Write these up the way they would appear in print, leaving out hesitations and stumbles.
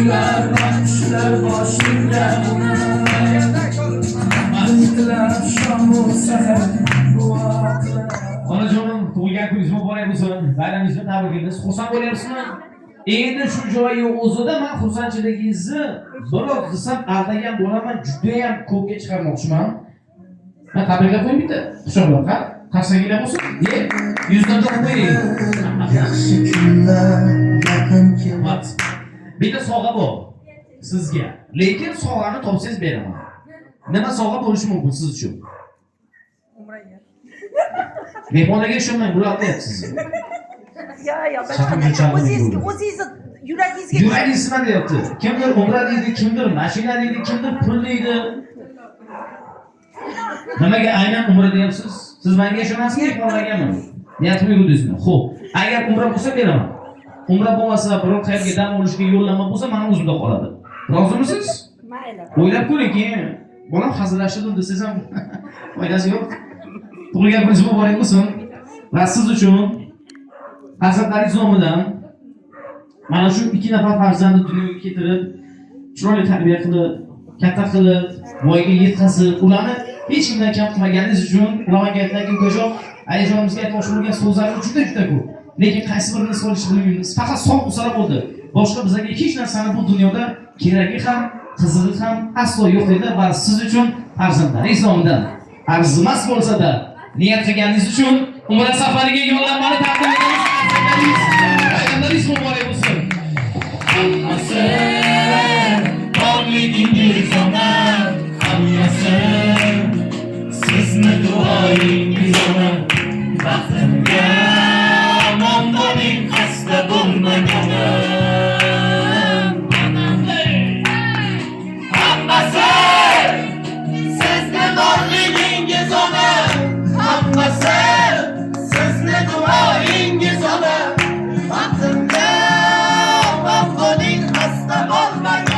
Kuşlar bakışlar başımda Mantılar şamur seher bu aklar Onajonim, tug'ilgan kuningiz muborak bo'lsin. Bayramingizni tabriklaymiz. Xursand bo'lyapsizmi? Endi shu joyi o'zida men xursandchiligingizni biroz desam aldagan bo'laman, juda ham ko'pga chiqarmoqchiman. Men tabriklab qo'ying bitta. Xushomad, qarsanglar bo'lsin. Yuzdan qo'ying. Yaxshi kunlar yaqin keladi Bitta sovg'a bor sizga. Lekin sovg'ani topsangiz beraman. Nima sovg'a bo'lishi mumkin siz uchun? Mehmonlarga ishonmang, bular deyapsiz. Ya ben o'zingizni Yuragingiz nima deyapti? Kimdir umra deydi, kimdir mashina deydi, kimdir pul deydi. Nimaga aynan umra deyapsiz? Siz menga ishonasizmi, mehmonlargami? Niyatmi yurudingizmi? Xo'p, agar umra bo'lsa beraman. Umra bo'lmasa, biror qayerga dam olishga yo'llanma bo'lsa, meni o'zimda qoladi. Rozimisiz? Mayli. O'ylab ko'ring, keyin bolam hazillashdim desangiz ham foydasi yo'q. Tug'ilgan kuningiz muborak bo'lsin. Va siz uchun farzandlaringiz nomidan mana shu 2 nafar farzandni dunyoga keltirib, chiroyli tarbiya qilib, katta qilib, voyaga yetkazib, ularni hech kimdan kam qilmaganingiz uchun ularga aytgan ukajon, ayajonimizga aytmoqchi bo'lgan so'zlari juda ko'p. Lekin qaysi birini solish bilmaymiz. Faqat sog' bo'lsalar bo'ldi. Boshqa bizga hech narsani bu dunyoda keragi ham, qizig'i ham aslo yo'q edi va siz uchun farzandlaringiz nomidan arzimas bo'lsa-da, niyat qilganingiz uchun umra safariga yo'llanmani taqdim etamiz. Bayramlaringiz muborak bo'lsin. Hammasi borligingiz ona Hammasi sizni duoyingiz ona Baxtimga omon bo'ling xasta bo'lmaganim Hammasi sizni borligingiz ona Hammasi sizni duoyingiz ona Baxtimga omon bo'ling xasta bo'lmaganim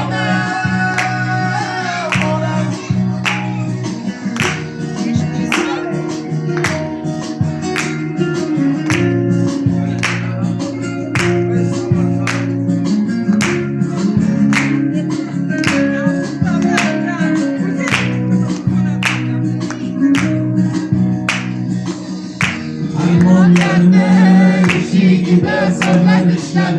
Haymonlarni eshigida zorlanishlar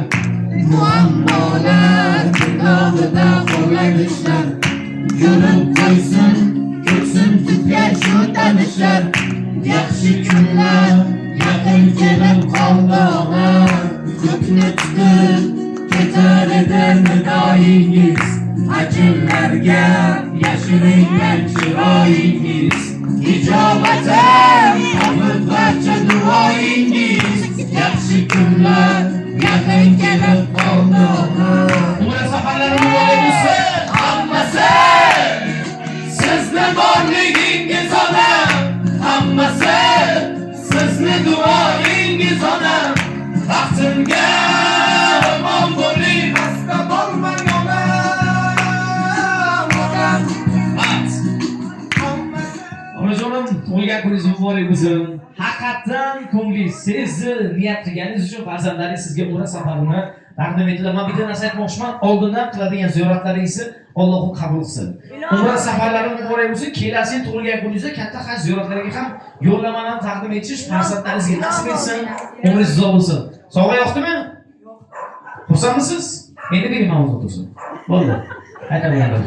Muammolar girdobida qo'llanishlar Ko'rib qo'ysin, ko'ksin tutgan shu tanishlar Yaxshi kunlar yaqin kelib qoldi og'a Ko'kni tutib ketar edi nidoyingiz Ajinlarga yashiringan chiroyingiz Ijobatim qabul barcha duoyingiz Yaxshi kunlar yaqin kelib qoldi Umra safarlari muborak bo'lsin. Hammasi sizni borligingiz ona Hammasi sizni duoyingiz ona Baxtimga omon bo'ling xasta bo'lmang ona Onajonim, tug'ilgan kuningiz muborak bo'lsin. Haqiqatan ko'nglingiz sezdi, niyat qilganingiz uchun farzandlaringiz sizga umra safarini taqdim etdilar. Men bitta narsa aytmoqchiman, oldindan qiladigan ziyoratlaringizni Alloh qabul qilsin. Umra safarlari muborak bo'lsin. Kelasi tug'ilgan kuningizda katta haj ziyoratlariga ham yo'llanmalarni taqdim etish farzandlaringizga nasib etsin. Umringiz uzoq bo'lsin. Sovg'a yoqdimi? Xursandmisiz? Endi bering ma'lumot o'tirsin. Bo'ldi. Qaytaveradi.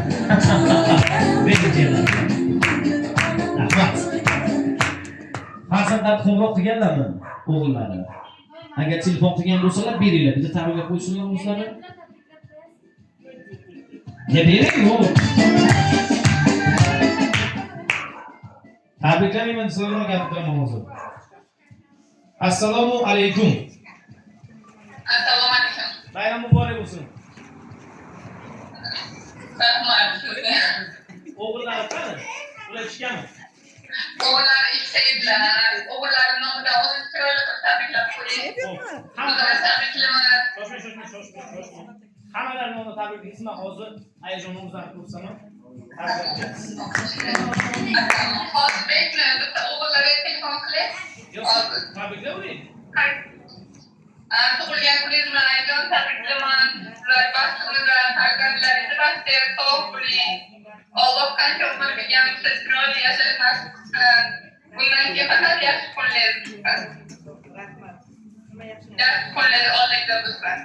Rahmat. Farzandlar qo'ng'iroq qilganlarmi? O'g'illari. Agar telefon qilgan bo'lsalar, beringlar. Bitta tabriklab qo'ysinlar o'zlari. Ne bering yo'q. Tabriklamayman, sizlarga gapiraman hozir. Assalomu alaykum. Assalomu alaykum. Bayram muborak bo'lsin. Rahmat. O'g'illari qani? Ular ishganmi? O'g'illar ishlaydilar. O'g'illarim nomidan o'zim chiroyli qilib tabriklab qo'ying. O'zimiz tabriklaymiz. Shoshmang. Hammalar nomidan tabriklayman. Hozir hayajonimizdan ko'rsaman. Hozir beklang, bitta o'g'illarga telefon qiling. Yo'q, tabriklayvering. Tug'ilgan kuningiz bilan aydin tabriklaman. Sizlar baxtingizga, farzandlaringizni baxtiga sog' bo'ling. Alloh qancha umr berganingizda chiroyli yashash nasib qilsin. Bundan keyin faqat yaxshi kunlar bo'lsin. Yaxshi kunlar oldingizda bo'lsin.